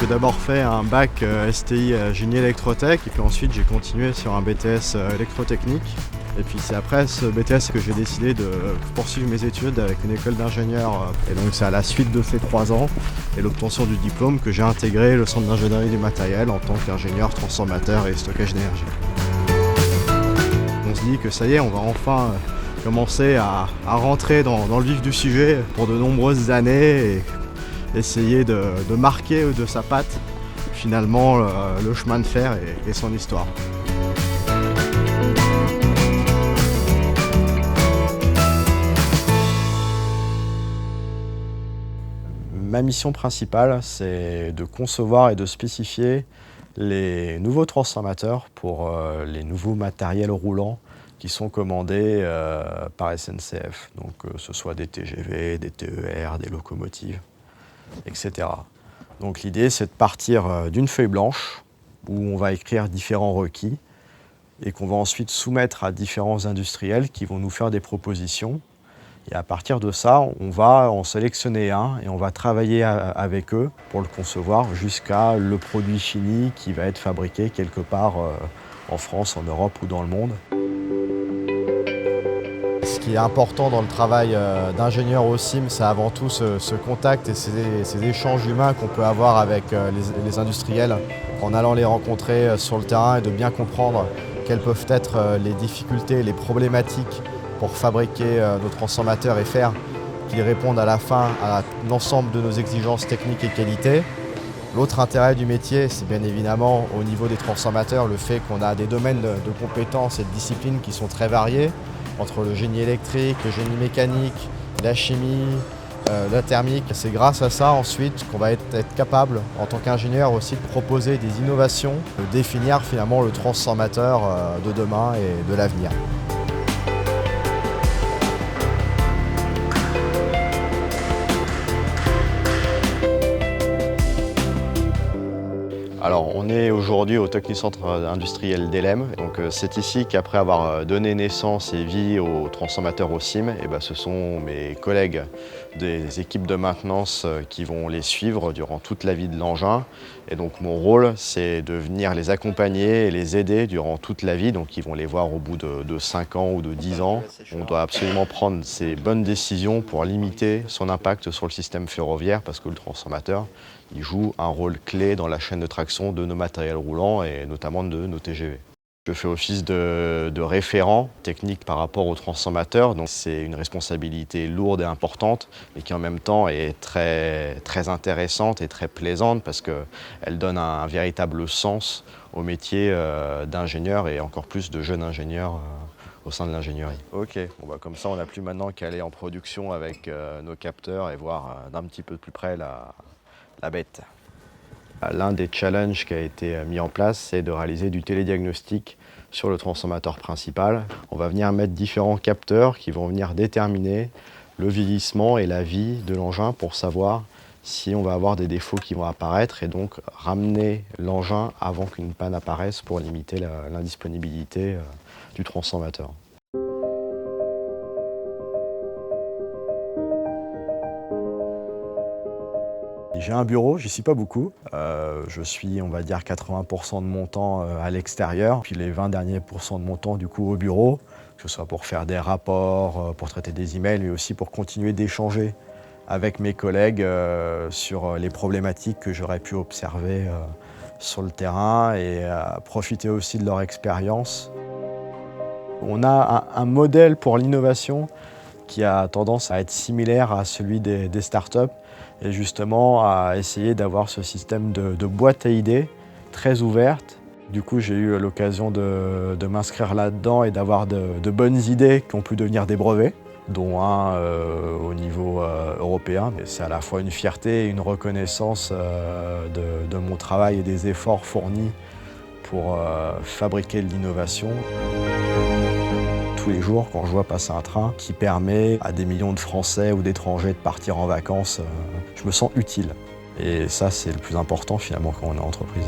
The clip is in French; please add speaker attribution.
Speaker 1: j'ai d'abord fait un bac STI génie électrotech et puis ensuite j'ai continué sur un BTS électrotechnique. Et puis c'est après ce BTS que j'ai décidé de poursuivre mes études avec une école d'ingénieur. Et donc c'est à la suite de ces 3 ans et l'obtention du diplôme que j'ai intégré le centre d'ingénierie du matériel en tant qu'ingénieur transformateur et stockage d'énergie. On se dit que ça y est, on va enfin commencer à rentrer dans le vif du sujet pour de nombreuses années et essayer de marquer de sa patte finalement le chemin de fer et son histoire. Ma mission principale, c'est de concevoir et de spécifier les nouveaux transformateurs pour les nouveaux matériels roulants qui sont commandés par SNCF. Donc que ce soit des TGV, des TER, des locomotives, etc. Donc l'idée, c'est de partir d'une feuille blanche où on va écrire différents requis et qu'on va ensuite soumettre à différents industriels qui vont nous faire des propositions. Et à partir de ça, on va en sélectionner un et on va travailler avec eux pour le concevoir jusqu'à le produit fini qui va être fabriqué quelque part en France, en Europe ou dans le monde. Ce qui est important dans le travail d'ingénieur au CIM, c'est avant tout ce contact et ces échanges humains qu'on peut avoir avec les industriels en allant les rencontrer sur le terrain et de bien comprendre quelles peuvent être les difficultés, les problématiques pour fabriquer nos transformateurs et faire qu'ils répondent à la fin à l'ensemble de nos exigences techniques et qualité. L'autre intérêt du métier, c'est bien évidemment au niveau des transformateurs le fait qu'on a des domaines de compétences et de disciplines qui sont très variés, entre le génie électrique, le génie mécanique, la chimie, la thermique. C'est grâce à ça ensuite qu'on va être capable en tant qu'ingénieur aussi de proposer des innovations, de définir finalement le transformateur de demain et de l'avenir. Alors, on est aujourd'hui au Technicentre industriel d'Helem. Donc, c'est ici qu'après avoir donné naissance et vie aux transformateurs au CIM, ce sont mes collègues des équipes de maintenance qui vont les suivre durant toute la vie de l'engin. Et donc, mon rôle, c'est de venir les accompagner et les aider durant toute la vie. Donc, ils vont les voir au bout de 5 ans ou de 10 ans. On doit absolument prendre ces bonnes décisions pour limiter son impact sur le système ferroviaire parce que le transformateur, il joue un rôle clé dans la chaîne de traction de nos matériels roulants et notamment de nos TGV. Je fais office de référent technique par rapport aux transformateurs, donc c'est une responsabilité lourde et importante, mais qui en même temps est très intéressante et très plaisante parce qu'elle donne un véritable sens au métier d'ingénieur et encore plus de jeunes ingénieurs au sein de l'ingénierie. Ok, comme ça on n'a plus maintenant qu'à aller en production avec nos capteurs et voir d'un petit peu plus près la bête. L'un des challenges qui a été mis en place, c'est de réaliser du télédiagnostic sur le transformateur principal. On va venir mettre différents capteurs qui vont venir déterminer le vieillissement et la vie de l'engin pour savoir si on va avoir des défauts qui vont apparaître et donc ramener l'engin avant qu'une panne apparaisse pour limiter l'indisponibilité du transformateur. J'ai un bureau, j'y suis pas beaucoup. Je suis, on va dire, 80% de mon temps à l'extérieur, puis les 20 derniers pourcents de mon temps du coup au bureau, que ce soit pour faire des rapports, pour traiter des emails, mais aussi pour continuer d'échanger avec mes collègues sur les problématiques que j'aurais pu observer sur le terrain et profiter aussi de leur expérience. On a un modèle pour l'innovation qui a tendance à être similaire à celui des startups et justement à essayer d'avoir ce système de boîte à idées très ouverte. Du coup, j'ai eu l'occasion de m'inscrire là-dedans et d'avoir de bonnes idées qui ont pu devenir des brevets, dont un au niveau européen. C'est à la fois une fierté et une reconnaissance de mon travail et des efforts fournis pour fabriquer de l'innovation. Tous les jours, quand je vois passer un train qui permet à des millions de Français ou d'étrangers de partir en vacances, je me sens utile. Et ça, c'est le plus important finalement quand on est en entreprise.